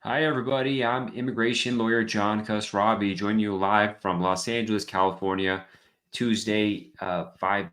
Hi, everybody. I'm immigration lawyer John Khosravi, joining you live from Los Angeles, California, Tuesday, 5.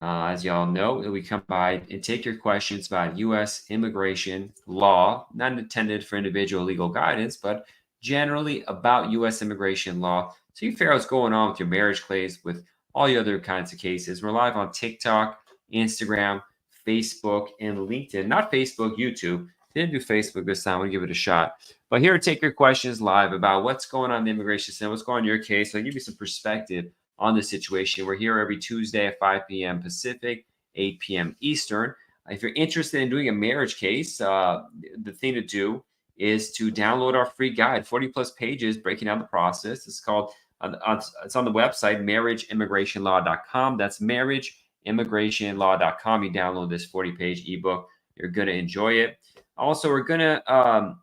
As y'all know, we come by and take your questions about U.S. immigration law, not intended for individual legal guidance, but generally about U.S. immigration law. So you figure out what's going on with your marriage case, with all the other kinds of cases. We're live on TikTok, Instagram, Facebook, and LinkedIn. Not Facebook, YouTube. Didn't do Facebook this time. We'll give it a shot. But here to take your questions live about what's going on in the immigration system, what's going on in your case. So I'll give you some perspective on the situation. We're here every Tuesday at 5 p.m. Pacific, 8 p.m. Eastern. If you're interested in doing a marriage case, the thing to do is to download our free guide, 40 plus pages breaking down the process. It's called, it's on the website, marriageimmigrationlaw.com. That's marriageimmigrationlaw.com. You download this 40-page ebook. You're going to enjoy it. Also, we're going to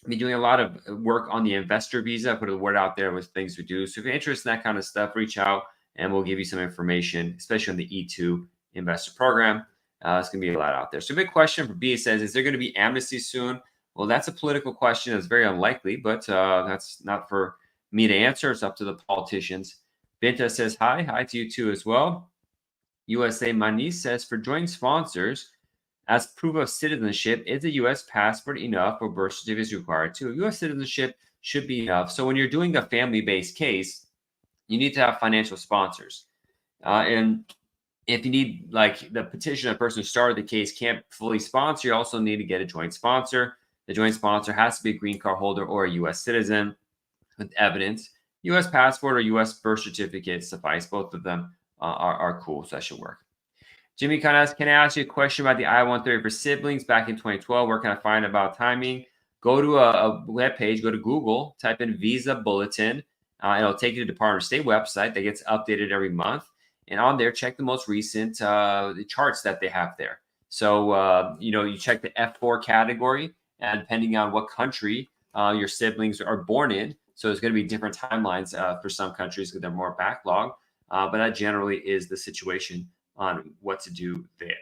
be doing a lot of work on the investor visa. Put a word out there with things we do. So if you're interested in that kind of stuff, reach out and we'll give you some information, especially on the E2 investor program. It's going to be a lot out there. So a big question for B says, is there going to be amnesty soon? Well, that's a political question. That's very unlikely, but that's not for me to answer. It's up to the politicians. Binta says, hi to you too as well. USA Manis says, for joint sponsors, as proof of citizenship, is a U.S. passport enough or birth certificate is required too? U.S. citizenship should be enough. So when you're doing a family-based case, you need to have financial sponsors. And if you need, like the petitioner, the person who started the case can't fully sponsor, you also need to get a joint sponsor. The joint sponsor has to be a green card holder or a U.S. citizen with evidence. U.S. passport or U.S. birth certificate suffice. Both of them are cool, so that should work. Jimmy kind of asks, can I ask you a question about the I-130 for siblings back in 2012? Where can I find about timing? Go to a web page, go to Google, type in Visa Bulletin. It'll take you to the Department of State website that gets updated every month. And on there, check the most recent the charts that they have there. So, you check the F4 category, and depending on what country your siblings are born in. So there's going to be different timelines for some countries because they're more backlogged. But that generally is the situation on what to do there.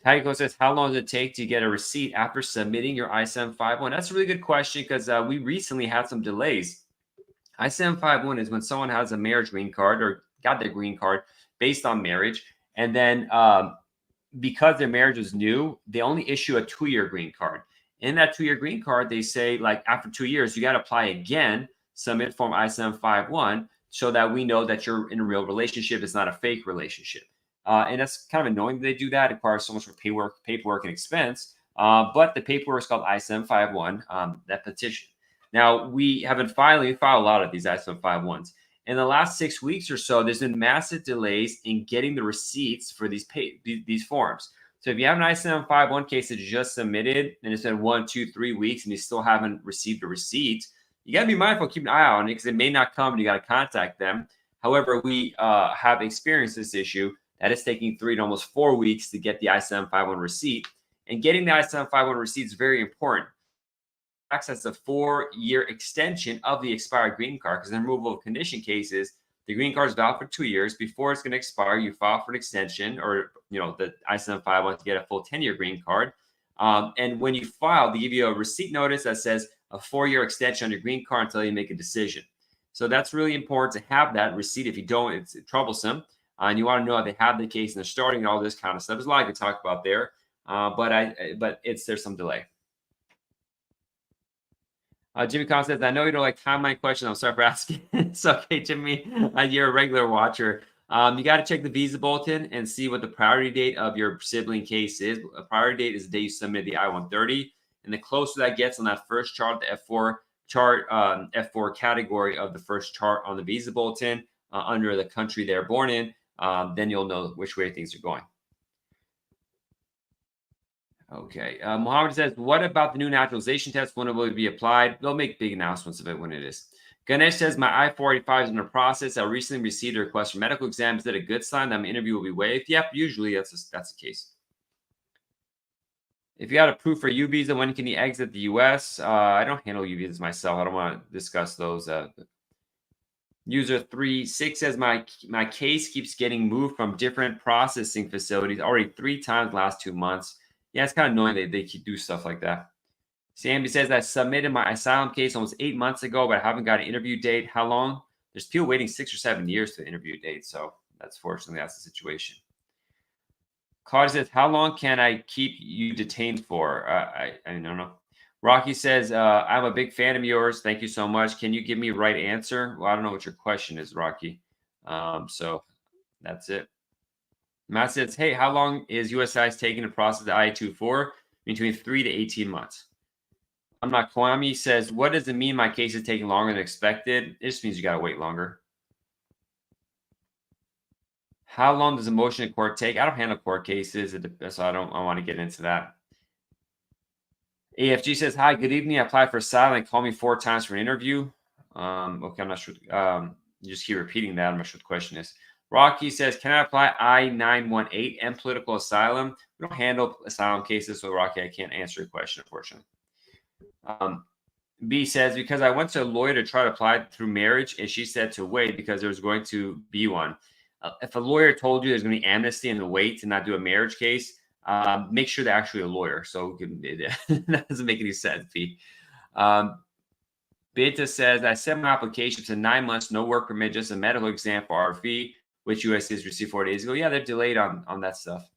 Tycho says, how long does it take to get a receipt after submitting your I-751? That's a really good question because we recently had some delays. I-751 is when someone has a marriage green card or got their green card based on marriage. And then because their marriage was new, they only issue a 2-year green card. In that 2-year green card, they say, like, after 2 years, you got to apply again, submit form I-751, so that we know that you're in a real relationship. It's not a fake relationship. And that's kind of annoying that they do that. It requires so much for paperwork and expense. But the paperwork is called I-751, that petition. Now, we have been filing, a lot of these I-751s. In the last 6 weeks or so, there's been massive delays in getting the receipts for these forms. So if you have an I-751 case that you just submitted and it's been 1, 2, 3 weeks and you still haven't received a receipt, you got to be mindful, keep an eye on it because it may not come and you got to contact them. However, we have experienced this issue that it's taking 3 to almost 4 weeks to get the I-751 receipt. And getting the I-751 receipt is very important. Access a 4-year extension of the expired green card because in removal of condition cases, the green card is valid for 2 years. Before it's going to expire, you file for an extension or, the I-751 to get a full 10-year green card. And when you file, they give you a receipt notice that says a 4-year extension on your green card until you make a decision. So that's really important to have that receipt. If you don't, it's troublesome. And you want to know if they have the case and they're starting and all this kind of stuff. There's a lot to talk about there, but there's some delay. Jimmy Collins says, I know you don't like timeline questions. I'm sorry for asking. It's okay, Jimmy. You're a regular watcher. You got to check the visa bulletin and see what the priority date of your sibling case is. A priority date is the day you submit the I-130. And the closer that gets on that first chart, the F4 chart, F4 category of the first chart on the visa bulletin under the country they're born in, then you'll know which way things are going. Okay. Mohammed says, what about the new naturalization test? When will it be applied? They'll make big announcements of it when it is. Ganesh says, my I-485 is in the process. I recently received a request for medical exam. Is that a good sign that my interview will be waived? Yep, usually that's the case. If you got a proof for U visa, when can you exit the U.S.? I don't handle U visas myself. I don't want to discuss those. User 36 says my case keeps getting moved from different processing facilities already 3 times last 2 months. Yeah, it's kind of annoying they keep do stuff like that. Sammy says I submitted my asylum case almost 8 months ago, but I haven't got an interview date. How long? There's people waiting 6 or 7 years for the interview date, so that's the situation. Claudia says, "How long can I keep you detained for?" I don't know. Rocky says, "I'm a big fan of yours. Thank you so much. Can you give me a right answer?" Well, I don't know what your question is, Rocky. So that's it. Matt says, "Hey, how long is USCIS taking to process the I-24? Between 3 to 18 months." I'm not Kwame says, "What does it mean my case is taking longer than expected?" It just means you got to wait longer. How long does a motion in court take? I don't handle court cases, so I want to get into that. AFG says, "Hi, good evening. I applied for asylum and called me 4 times for an interview." Okay, I'm not sure. You just keep repeating that. I'm not sure what the question is. Rocky says, "Can I apply I-918 and political asylum?" We don't handle asylum cases, so Rocky, I can't answer your question, unfortunately. B says, "Because I went to a lawyer to try to apply through marriage, and she said to wait because there was going to be one." If a lawyer told you there's going to be amnesty and to wait to not do a marriage case, make sure they're actually a lawyer. So that doesn't make any sense, B. Beta says, "I sent my application to 9 months, no work permit, just a medical exam for RV, which USCIS received 4 days ago." Yeah, they're delayed on that stuff.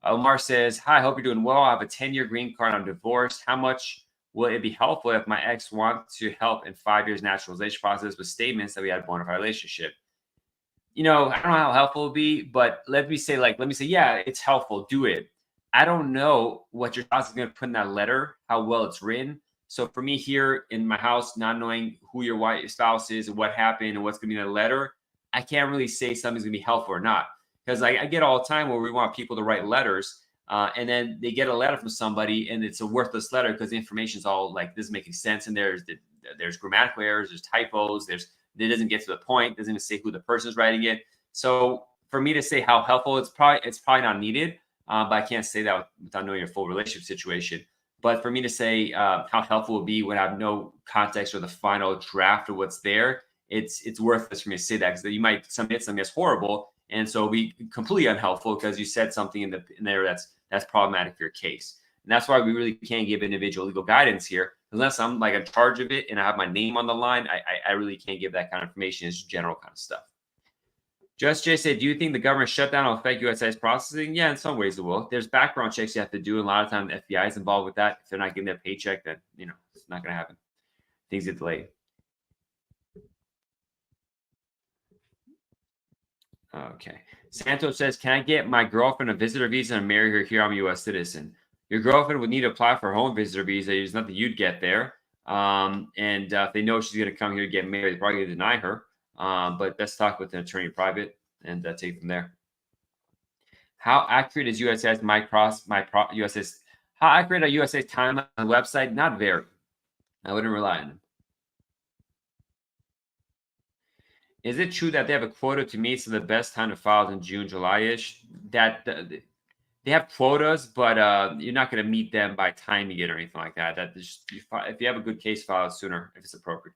Omar says, "Hi, hope you're doing well. I have a 10-year green card. I'm divorced. How much will it be helpful if my ex wants to help in 5 years naturalization process with statements that we had a bona fide relationship?" I don't know how helpful it would be, but let me say, yeah, it's helpful. Do it. I don't know what your spouse is going to put in that letter, how well it's written. So for me here in my house, not knowing who your wife spouse is and what happened and what's going to be in the letter, I can't really say something's going to be helpful or not. Because I get all the time where we want people to write letters, and then they get a letter from somebody and it's a worthless letter because the information is all like, doesn't make any sense. And there's grammatical errors, there's typos, it doesn't get to the point, doesn't even say who the person is writing it. So for me to say how helpful, it's probably not needed, but I can't say that without knowing your full relationship situation. But for me to say how helpful it would be when I have no context or the final draft of what's there, it's worthless for me to say that, because you might submit something that's horrible, and so it'll be completely unhelpful because you said something in there that's problematic for your case. And that's why we really can't give individual legal guidance here, unless I'm like in charge of it and I have my name on the line. I really can't give that kind of information. It's general kind of stuff. Just Jay said, "Do you think the government shutdown will affect USCIS processing?" Yeah, in some ways it will. There's background checks you have to do. And a lot of times the FBI is involved with that. If they're not getting their paycheck, then, it's not going to happen. Things get delayed. Okay. Santos says, "Can I get my girlfriend a visitor visa and marry her here? I'm a U.S. citizen." Your girlfriend would need to apply for her own visitor visa. There's nothing you'd get there. And if they know she's going to come here to get married, they're probably going to deny her. But let's talk with an attorney private and take it from there. How accurate is USCIS USCIS? How accurate are USCIS timelines on the website? Not very. I wouldn't rely on them. Is it true that they have a quota to meet, so the best time to file is in June, July-ish? That they have quotas, but you're not going to meet them by timing it or anything like that. If you have a good case, file it sooner if it's appropriate.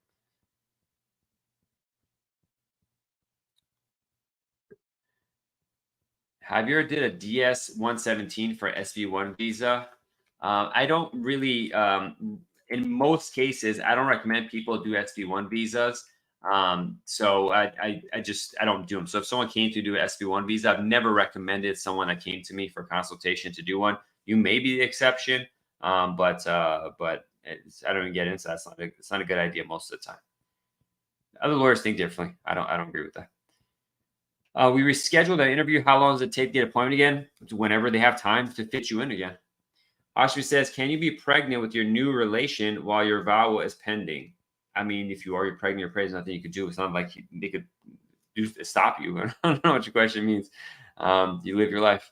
Have you ever did a DS-117 for SV1 visa? I don't really, in most cases, I don't recommend people do SV1 visas. So I don't do them. So if someone came to do an SV1 visa, I've never recommended someone that came to me for consultation to do one. You may be the exception, but I don't even get into that. It's not a good idea most of the time. Other lawyers think differently. I don't agree with that. We rescheduled an interview. How long does it take to get an appointment again? Whenever they have time to fit you in again. Ashby says, "Can you be pregnant with your new relation while your vow is pending?" I mean, if you are pregnant, you're pregnant, nothing you could do. It's not like they could stop you. I don't know what your question means. You live your life.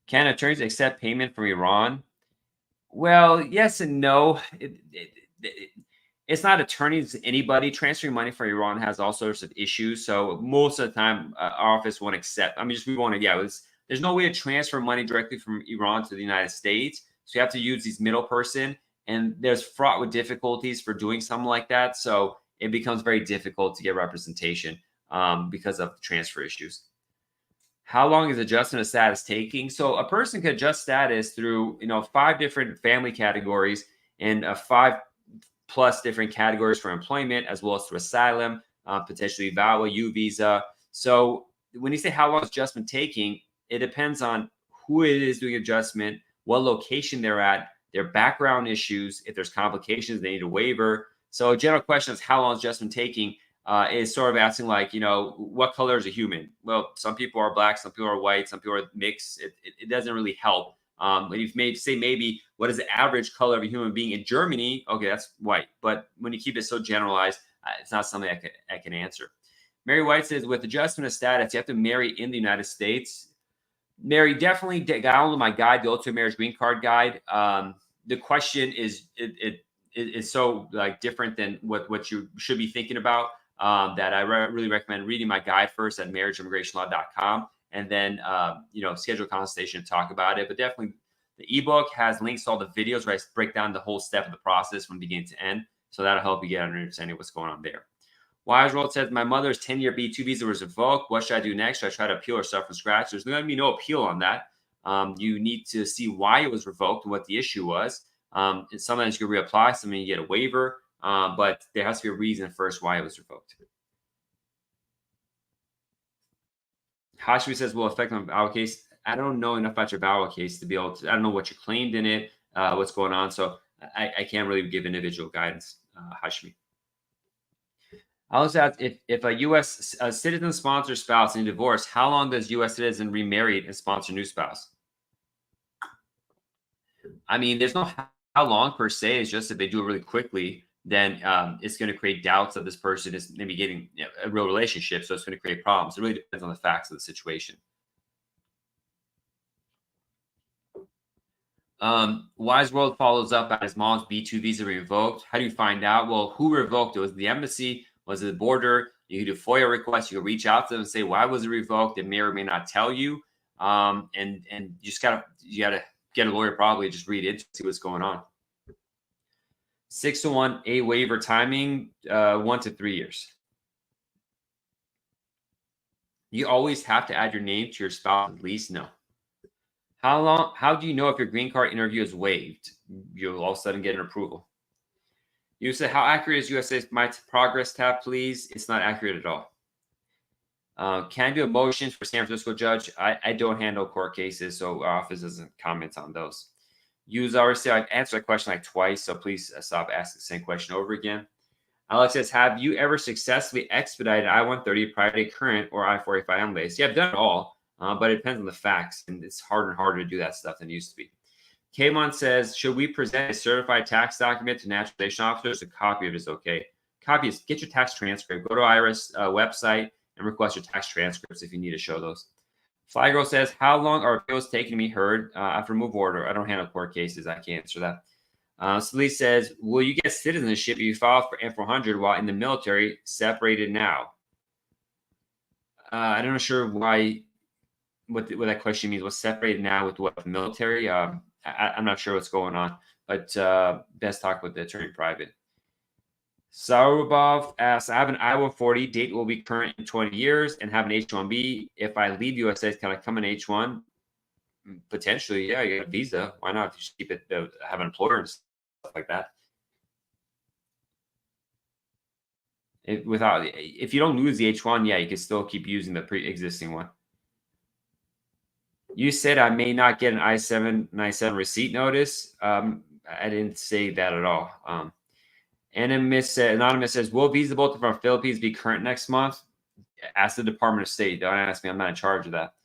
Can attorneys accept payment from Iran? Well, yes and no. It's not attorneys, anybody. Transferring money from Iran has all sorts of issues. So most of the time, our office won't accept. I mean, we want to, there's no way to transfer money directly from Iran to the United States. So you have to use these middle person. and there's fraught with difficulties for doing something like that. So it becomes very difficult to get representation because of transfer issues. How long is adjustment of status taking? So a person could adjust status through 5 different family categories and 5+ different categories for employment, as well as through asylum, potentially VAWA, U visa. So when you say how long is adjustment taking, it depends on who it is doing adjustment, what location they're at, their background issues, if there's complications, they need a waiver. So a general question is how long is adjustment taking? Is sort of asking like, what color is a human? Well, some people are black, some people are white, some people are mixed. It doesn't really help. When you maybe what is the average color of a human being in Germany? Okay, that's white. But when you keep it so generalized, it's not something I can answer. Mary White says, with adjustment of status, you have to marry in the United States. Mary, definitely download my guide, the Ultimate Marriage Green Card Guide. The question is it's so like different than what you should be thinking about. That I really recommend reading my guide first at marriageimmigrationlaw.com, and then schedule a consultation to talk about it. But definitely, the ebook has links to all the videos where I break down the whole step of the process from beginning to end. So that'll help you get an understanding of what's going on there. Wise World says, my mother's 10-year B2 visa was revoked. What should I do next? Should I try to appeal or start from scratch? There's going to be no appeal on that. You need to see why it was revoked and what the issue was. Sometimes you can reapply, sometimes you get a waiver, but there has to be a reason first why it was revoked. Hashmi says, will affect my VAWA case. I don't know enough about your VAWA case to be able to, I don't know what you claimed in it, what's going on. So I can't really give individual guidance, Hashmi. I was asked if a U.S. citizen sponsors spouse in divorce, how long does U.S. citizen remarried and sponsor new spouse? I mean, there's no how long per se. It's just if they do it really quickly, then it's going to create doubts that this person is maybe getting a real relationship. So it's going to create problems. It really depends on the facts of the situation. Wise World follows up at his mom's B2 visa revoked. How do you find out? Well, who revoked it? Was it the embassy? Was it the border? You can do FOIA requests. You can reach out to them and say, why was it revoked? They may or may not tell you. And you just gotta get a lawyer, probably just read it to see what's going on. 6-1 a waiver timing, 1 to 3 years. You always have to add your name to your spouse at least. No. How do you know if your green card interview is waived? You'll all of a sudden get an approval. You said, how accurate is USCIS My Progress tab, please? It's not accurate at all. Can I do a motion for San Francisco judge? I don't handle court cases, so our office doesn't comment on those. Use RC. I've answered that question like twice, so please stop asking the same question over again. Alex says, have you ever successfully expedited I-130 prior to current or I-485 unlays? Yeah, I've done it all, but it depends on the facts, and it's harder and harder to do that stuff than it used to be. Kamon says, should we present a certified tax document to naturalization officers? A copy of it is okay. Copies, get your tax transcript. Go to IRS website and request your tax transcripts if you need to show those. Flygirl says, how long are appeals taking to be heard after move order? I don't handle court cases. I can't answer that. Celie says, will you get citizenship if you file for N400 while in the military, separated now? I'm not sure what that question means. What's separated now with what military? I'm not sure what's going on, but best talk with the attorney private. Sarubov asks, I have an I-140, date will be current in 20 years, and have an H-1B. If I leave USA, can I come in H-1? Potentially, yeah, you get a visa. Why not? Just keep it, have an employer and stuff like that. If you don't lose the H-1, yeah, you can still keep using the pre-existing one. You said I may not get an I-797 receipt notice. I didn't say that at all. Anonymous says, will visa bulletin from Philippines be current next month? Ask the Department of State. Don't ask me. I'm not in charge of that.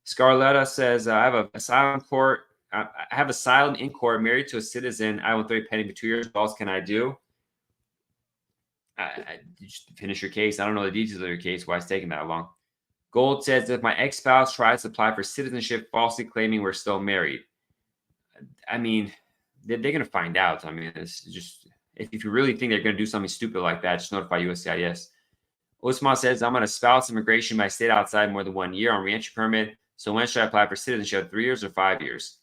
Scarletta says, I have an asylum court. I have asylum in court, married to a citizen. I-130 pending for 2 years. What else can I do? Just finish your case. I don't know the details of your case. Why it's taking that long. Gold says, if my ex-spouse tries to apply for citizenship, falsely claiming we're still married. I mean, they're going to find out. I mean, it's just, if you really think they're going to do something stupid like that, just notify USCIS. Osman says, I'm on a spouse immigration, but I stayed outside more than 1 year on reentry permit. So when should I apply for citizenship? 3 years or 5 years?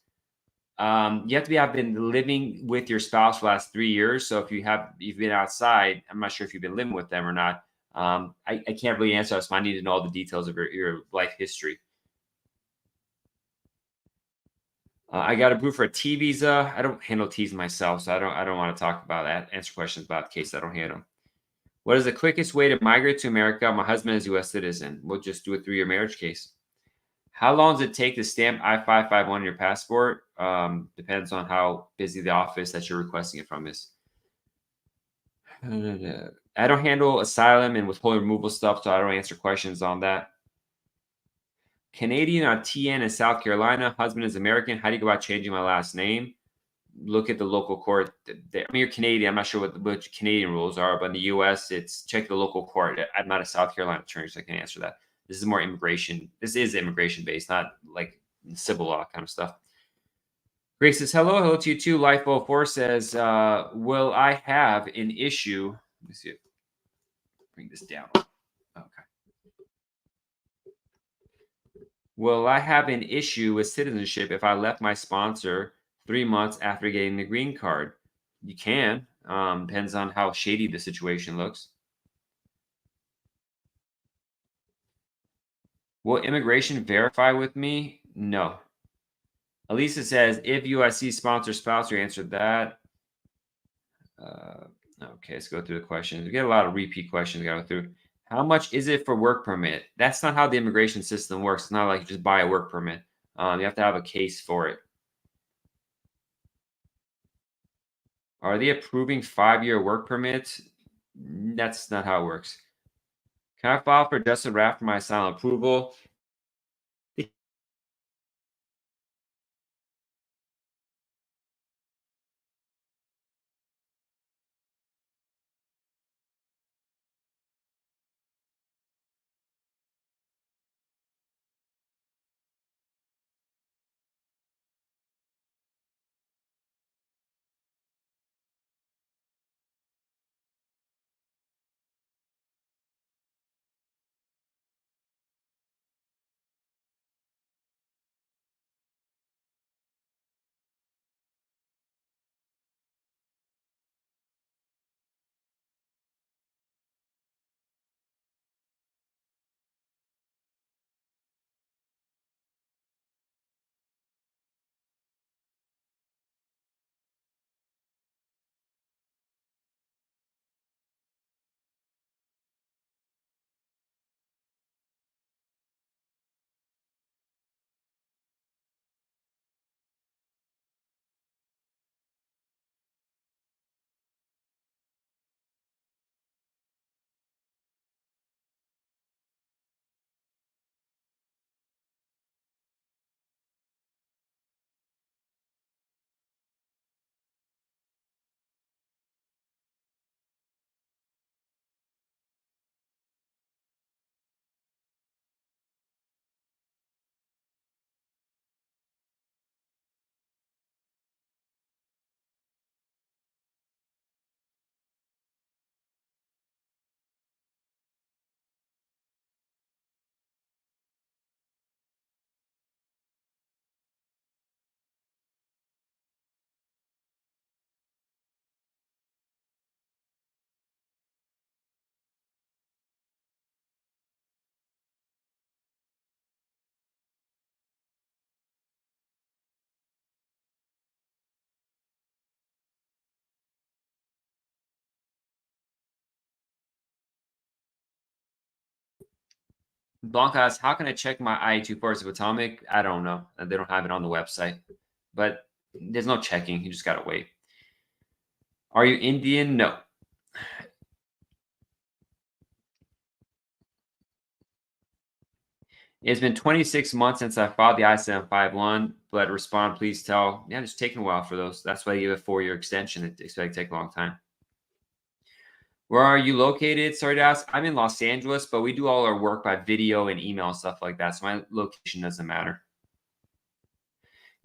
You have to have been living with your spouse for the last 3 years. So if you've been outside, I'm not sure if you've been living with them or not. I can't really answer this. I need to know all the details of your life history. I got approved for a T visa. I don't handle T's myself, so I don't want to talk about that. Answer questions about the case I don't handle. What is the quickest way to migrate to America? My husband is a U.S. citizen. We'll just do it through your marriage case. How long does it take to stamp I-551 on your passport? Depends on how busy the office that you're requesting it from is. I don't handle asylum and withholding removal stuff, so I don't answer questions on that. Canadian on TN in South Carolina. Husband is American. How do you go about changing my last name? Look at the local court. I mean, you're Canadian. I'm not sure what Canadian rules are, but in the U.S., it's check the local court. I'm not a South Carolina attorney, so I can answer that. This is more immigration. This is immigration based, not like civil law kind of stuff. Grace says, hello to you too. Life04 says, will I have an issue? Let me see if bring this down. Okay. Will I have an issue with citizenship if I left my sponsor 3 months after getting the green card? You can. Depends on how shady the situation looks. Will immigration verify with me? No. Elisa says, if USC sponsor spouse, you answered that. Okay, let's go through the questions. We get a lot of repeat questions to go through. How much is it for work permit? That's not how the immigration system works. It's not like you just buy a work permit. You have to have a case for it. Are they approving 5-year work permits? That's not how it works. Can I file for adjusted RAF for my asylum approval? Blanca asks, how can I check my I-240 of Atomic? I don't know. They don't have it on the website. But there's no checking. You just got to wait. Are you Indian? No. It's been 26 months since I filed the I-751, but respond, please tell. Yeah, it's taking a while for those. That's why you have a 4-year extension. It expects to take a long time. Where are you located? Sorry to ask. I'm in Los Angeles, but we do all our work by video and email and stuff like that. So my location doesn't matter.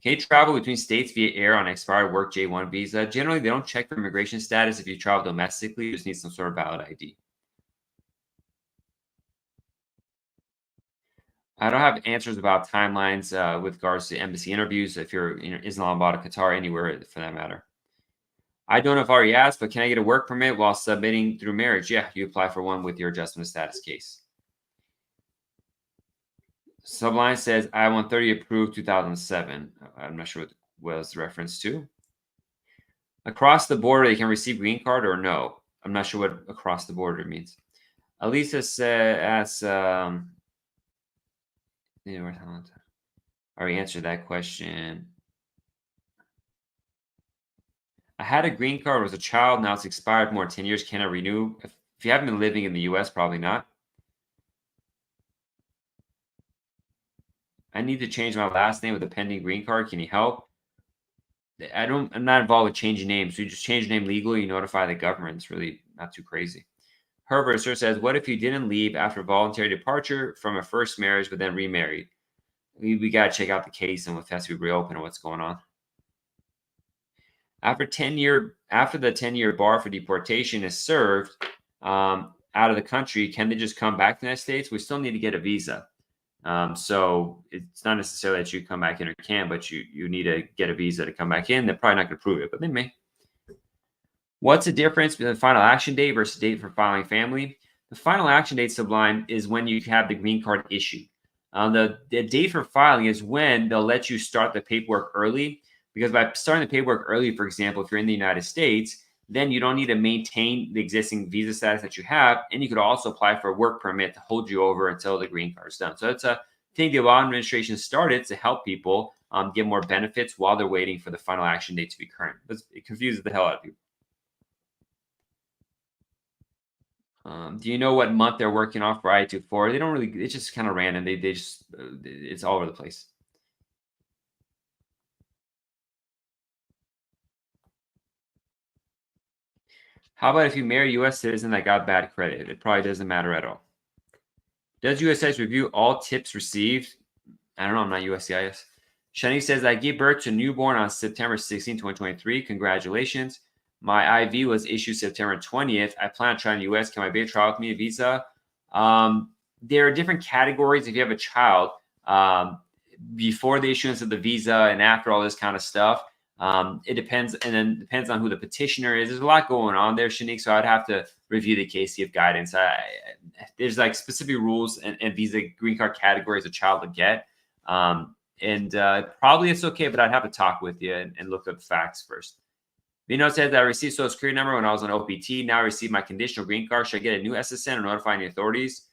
Can you travel between states via air on an expired work J1 visa? Generally, they don't check for immigration status if you travel domestically. You just need some sort of valid ID. I don't have answers about timelines with regards to embassy interviews if you're in Islamabad, Qatar, anywhere for that matter. I don't know if I already asked, but can I get a work permit while submitting through marriage? Yeah, you apply for one with your adjustment of status case. Subline says I-130 approved 2007. I'm not sure what was the reference to. Across the border, they can receive green card or no. I'm not sure what across the border means. Elisa asks, I already answered that question. I had a green card as a child. Now it's expired more than 10 years. Can I renew? If you haven't been living in the US, probably not. I need to change my last name with a pending green card. Can you help? I'm not involved with changing names. So you just change your name legally, you notify the government. It's really not too crazy. Herbert says, what if you didn't leave after voluntary departure from a first marriage but then remarried? We got to check out the case and if it has to be reopened or what's going on. After the 10-year bar for deportation is served out of the country, can they just come back to the United States? We still need to get a visa. So it's not necessarily that you come back in or can, but you need to get a visa to come back in. They're probably not going to prove it, but they may. What's the difference between the final action date versus date for filing family? The final action date, Sublime, is when you have the green card issued. The date for filing is when they'll let you start the paperwork early, because by starting the paperwork early, for example, if you're in the United States, then you don't need to maintain the existing visa status that you have, and you could also apply for a work permit to hold you over until the green card is done. So it's a thing the Obama administration started to help people get more benefits while they're waiting for the final action date to be current. It confuses the hell out of people. Do you know what month they're working off for I-240? They don't really. It's just kind of random. They just it's all over the place. How about if you marry a U.S. citizen that got bad credit? It probably doesn't matter at all. Does USCIS review all tips received? I don't know. I'm not USCIS. Shani says, I gave birth to a newborn on September 16, 2023. Congratulations. My IV was issued September 20th. I plan on trying the U.S. Can my baby travel with me a visa? There are different categories if you have a child. Before the issuance of the visa and after all this kind of stuff. It depends, and then depends on who the petitioner is. There's a lot going on there, Shanique, so I'd have to review the case, give guidance. There's like specific rules and visa green card categories a child would get. Probably it's okay, but I'd have to talk with you and look at the facts first. Vino said that I received Social Security number when I was on OPT. Now I received my conditional green card. Should I get a new SSN or notify the authorities?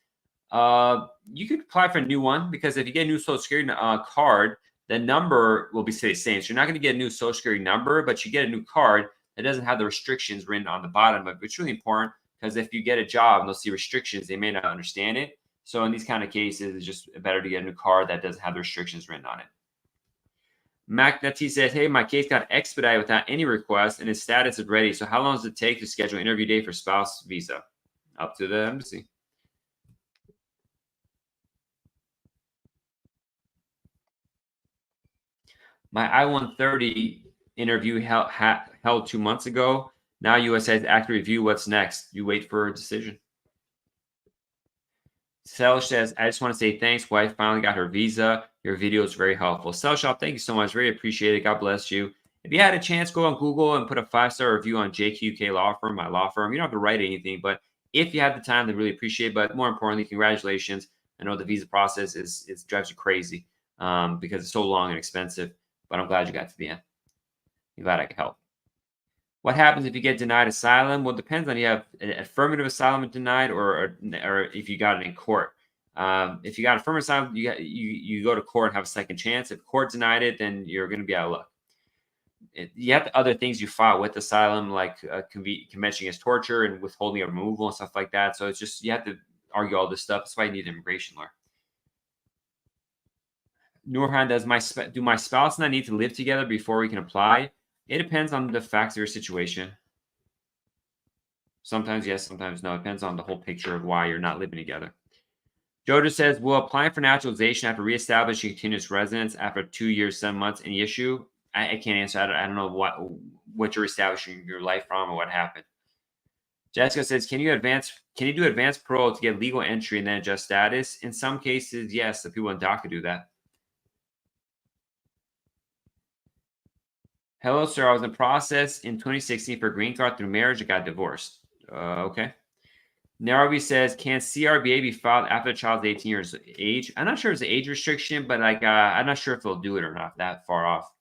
You could apply for a new one, because if you get a new Social Security card, the number will be the same. So you're not going to get a new Social Security number, but you get a new card that doesn't have the restrictions written on the bottom of it. It's really important, because if you get a job and they'll see restrictions, they may not understand it. So in these kind of cases, it's just better to get a new card that doesn't have the restrictions written on it. Mac Nati says, hey, my case got expedited without any request and his status is ready. So how long does it take to schedule an interview date for spouse visa? Up to the embassy. My I-130 interview held 2 months ago. Now US has active review. What's next? You wait for a decision. Selsh says, I just want to say thanks. Wife finally got her visa. Your video is very helpful. Selshop, thank you so much. Very appreciated. God bless you. If you had a chance, go on Google and put a 5-star review on JQK Law Firm, my law firm. You don't have to write anything, but if you have the time, they really appreciate it. But more importantly, congratulations. I know the visa process drives you crazy because it's so long and expensive, but I'm glad you got to the end. I'm glad I could help. What happens if you get denied asylum? Well, it depends on if you have an affirmative asylum denied or if you got it in court. If you got affirmative asylum, you go to court and have a second chance. If court denied it, then you're going to be out of luck. You have other things you file with asylum, like convention against torture and withholding of removal and stuff like that. So it's just you have to argue all this stuff. That's why you need an immigration lawyer. Nurhan, do my spouse and I need to live together before we can apply? It depends on the facts of your situation. Sometimes yes, sometimes no. It depends on the whole picture of why you're not living together. Jojo says, will applying for naturalization after reestablishing continuous residence after 2 years, 7 months, any issue? I can't answer. I don't know what you're establishing your life from or what happened. Jessica says, can you do advanced parole to get legal entry and then adjust status? In some cases, yes, the people in DACA do that. Hello, sir. I was in process in 2016 for green card through marriage. I got divorced. Okay. Narabi says, can CRBA be filed after the child's 18 years of age? I'm not sure it's an age restriction, but like I'm not sure if they'll do it or not that far off.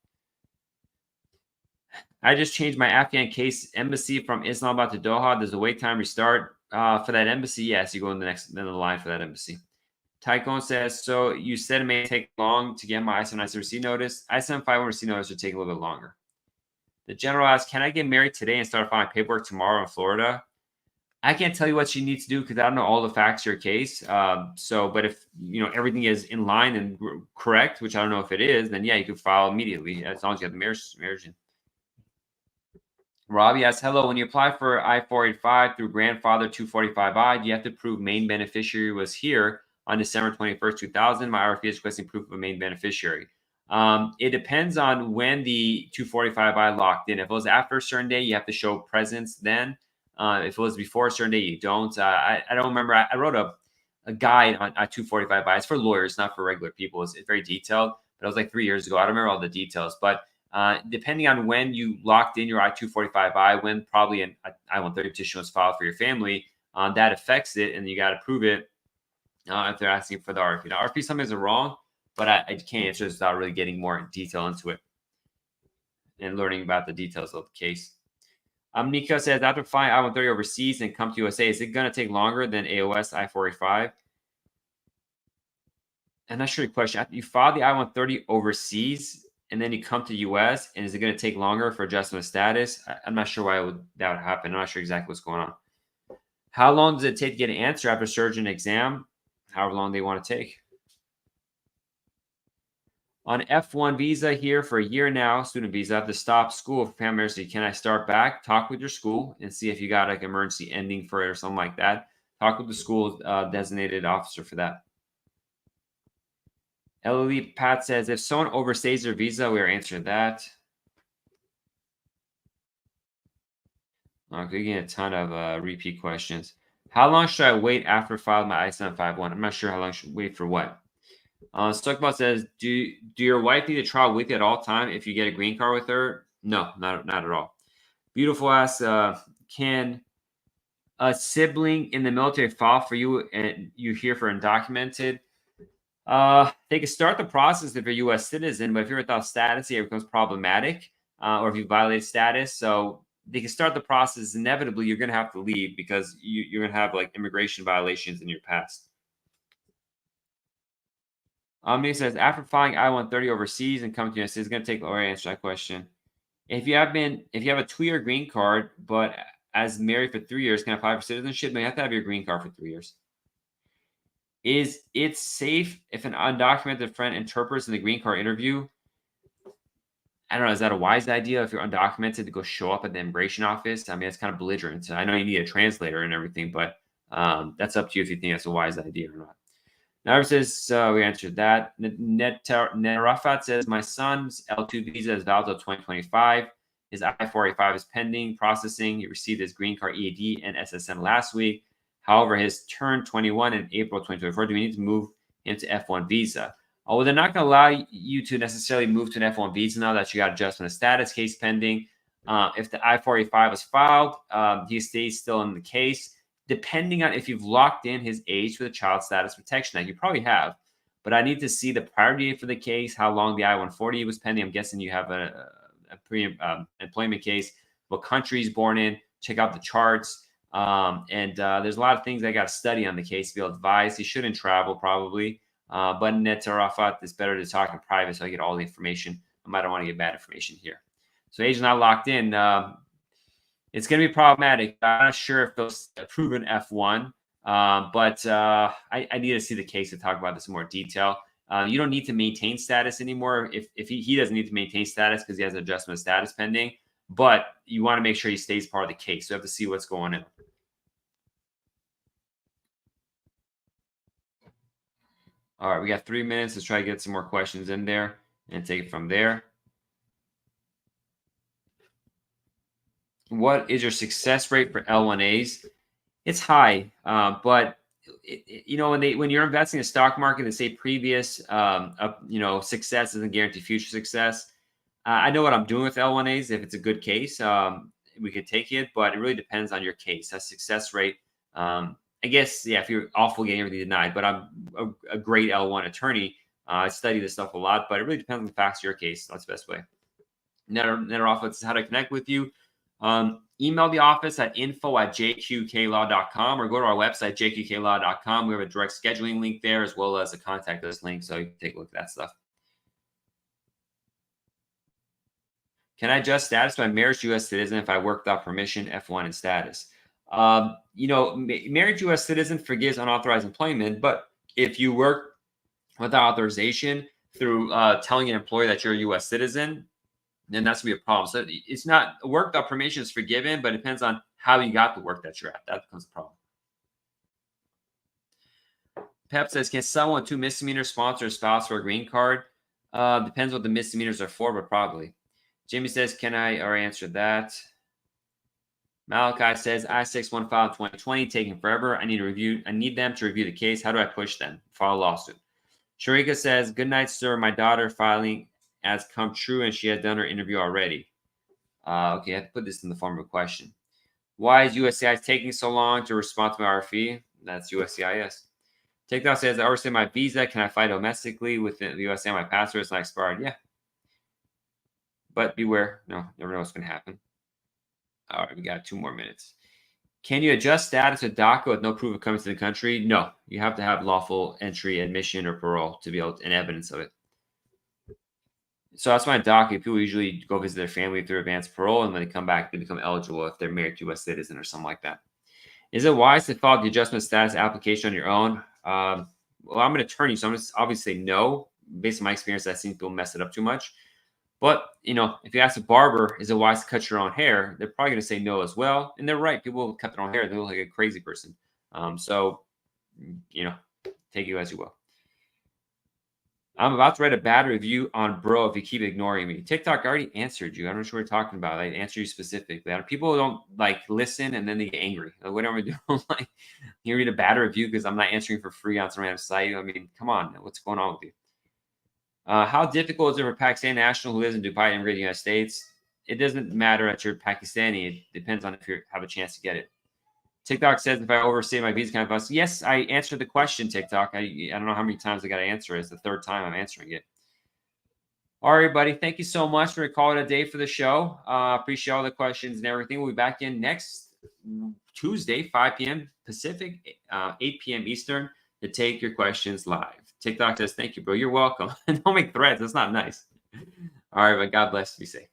I just changed my Afghan case embassy from Islamabad to Doha. Does the wait time restart for that embassy? Yes, you go in the next in the line for that embassy. Tycoon says, so you said it may take long to get my I-797 receipt notice. I-751 receipt notice would take a little bit longer. The general asks, can I get married today and start filing paperwork tomorrow in Florida? I can't tell you what you need to do because I don't know all the facts of your case. But if everything is in line and correct, which I don't know if it is, then yeah, you can file immediately as long as you have the marriage in. Robbie asks, hello, when you apply for I-485 through grandfather 245I, do you have to prove main beneficiary was here on December 21st, 2000? My RFP is requesting proof of a main beneficiary. It depends on when the 245I locked in. If it was after a certain day, you have to show presence then. If it was before a certain day, you don't. I don't remember. I wrote a guide on 245I. It's for lawyers, not for regular people. It's very detailed, but it was like 3 years ago. I don't remember all the details, but depending on when you locked in your I-245I, when probably an I-130 petition was filed for your family, that affects it, and you got to prove it if they're asking for the RFP. Now, RFP sometimes are wrong, but I can't answer this without really getting more detail into it and learning about the details of the case. Nico says, after filing I-130 overseas and come to USA, is it going to take longer than AOS I485? I'm not sure the question. After you file the I-130 overseas and then you come to US, and is it going to take longer for adjustment of status? I'm not sure why that would happen. I'm not sure exactly what's going on. How long does it take to get an answer after surgeon exam? However long they want to take. On F1 visa here for a year now, student visa, I have to stop school for family emergency. Can I start back? Talk with your school and see if you got like emergency ending for it or something like that. Talk with the school designated officer for that. LLE Pat says, if someone overstays their visa, we are answering that. Okay, getting a ton of repeat questions. How long should I wait after filing my I-751? I'm not sure how long I should wait for what. Stuckbot says, do your wife need to travel with you at all time if you get a green card with her? No, not at all. Beautiful asks, can a sibling in the military file for you and you here for undocumented? They can start the process if you're a U.S. citizen, but if you're without status, it becomes problematic, or if you violate status. So they can start the process. Inevitably, you're going to have to leave because you're going to have like immigration violations in your past. He says, after filing I-130 overseas and coming to the United States, it's going to take longer to answer that question. If you have a 2-year green card, but as married for 3 years, can I apply for citizenship? No, you have to have your green card for 3 years. Is it safe if an undocumented friend interprets in the green card interview? I don't know. Is that a wise idea if you're undocumented to go show up at the immigration office? I mean, it's kind of belligerent. I know you need a translator and everything, but that's up to you if you think that's a wise idea or not. Now says we answered that. Rafat says my son's L2 visa is valid until 2025. His I-485 is pending processing. He received his green card EAD and SSN last week. However, his turned 21 in April 2024. Do we need to move him to F1 visa? Oh, well, they're not going to allow you to necessarily move to an F1 visa now that you got adjustment of status case pending. If the I-485 was filed, he stays still in the case. Depending on if you've locked in his age for the Child Status Protection Act, you probably have. But I need to see the priority date for the case, how long the I-140 was pending. I'm guessing you have a pre-employment case, what country he's born in, check out the charts. There's a lot of things I got to study on the case to be able to advise. He shouldn't travel probably. But Net Rafat, it's better to talk in private so I get all the information. I don't want to get bad information here. So age is not locked in. It's going to be problematic. I'm not sure if they'll approve an F1, but I need to see the case to talk about this in more detail. You don't need to maintain status anymore. If he doesn't need to maintain status because he has an adjustment of status pending, but you want to make sure he stays part of the case. So you have to see what's going on. All right, we got 3 minutes. Let's try to get some more questions in there and take it from there. What is your success rate for L1As? It's high, but when you're investing in the stock market, they say previous success doesn't guarantee future success. I know what I'm doing with L1As. If it's a good case, we could take it, but it really depends on your case. That success rate, I guess, yeah, if you're awful getting everything denied, but I'm a great L1 attorney. I study this stuff a lot, but it really depends on the facts of your case. That's the best way. Netter office is how to connect with you. Email the office at info@jqqlaw.com or go to our website, jqqlaw.com. We have a direct scheduling link there as well as a contact us link, so you can take a look at that stuff. Can I adjust status by marriage U.S. citizen if I work without permission, F1 in status? Married U.S. citizen forgives unauthorized employment, but if you work without authorization through telling an employer that you're a U.S. citizen, then that's gonna be a problem. So it's not work without permission is forgiven, but it depends on how you got the work that you're at. That becomes a problem. Pep says, can someone with 2 misdemeanors sponsor a spouse for a green card? Depends what the misdemeanors are for, but probably. Jimmy says, can I already answered that? Malachi says, I-615 2020 taking forever. I need them to review the case. How do I push them? File a lawsuit. Sharika says, good night, sir. My daughter filing has come true and she has done her interview already. Okay, I have to put this in the form of a question. Why is USCIS taking so long to respond to my RFE? That's USCIS. TikTok says, I overstayed my visa. Can I fly domestically within the USA? My passport is not expired. Yeah. But beware. No, never know what's going to happen. All right, we got 2 more minutes. Can you adjust status with DACA with no proof of coming to the country? No, you have to have lawful entry, admission, or parole to be able to, and evidence of it. So that's why DACA, people usually go visit their family through advanced parole, and when they come back, they become eligible if they're married to a citizen or something like that. Is it wise to file the adjustment status application on your own? Well, I'm an attorney, so I'm just obviously say no. Based on my experience, I've seen people mess it up too much. But, if you ask a barber, is it wise to cut your own hair? They're probably going to say no as well. And they're right. People cut their own hair. They look like a crazy person. So, take you as you will. I'm about to write a bad review on bro if you keep ignoring me. TikTok already answered you. I'm not sure what you're talking about. I answered you specifically. People don't listen and then they get angry. Like, what am I doing? Like, you read a bad review because I'm not answering for free on some random site. I mean, come on. What's going on with you? How difficult is it for a Pakistani national who lives in Dubai to immigrate to the United States? It doesn't matter that you're Pakistani. It depends on if you have a chance to get it. TikTok says, if I overstay my visa, can I bust? Yes, I answered the question, TikTok. I don't know how many times I got to answer it. It's the 3rd time I'm answering it. All right, everybody. Thank you so much for calling it a day for the show. Appreciate all the questions and everything. We'll be back in next Tuesday, 5 p.m. Pacific, 8 p.m. Eastern, to take your questions live. TikTok says, thank you, bro. You're welcome. Don't make threats. That's not nice. All right, but God bless. Be safe.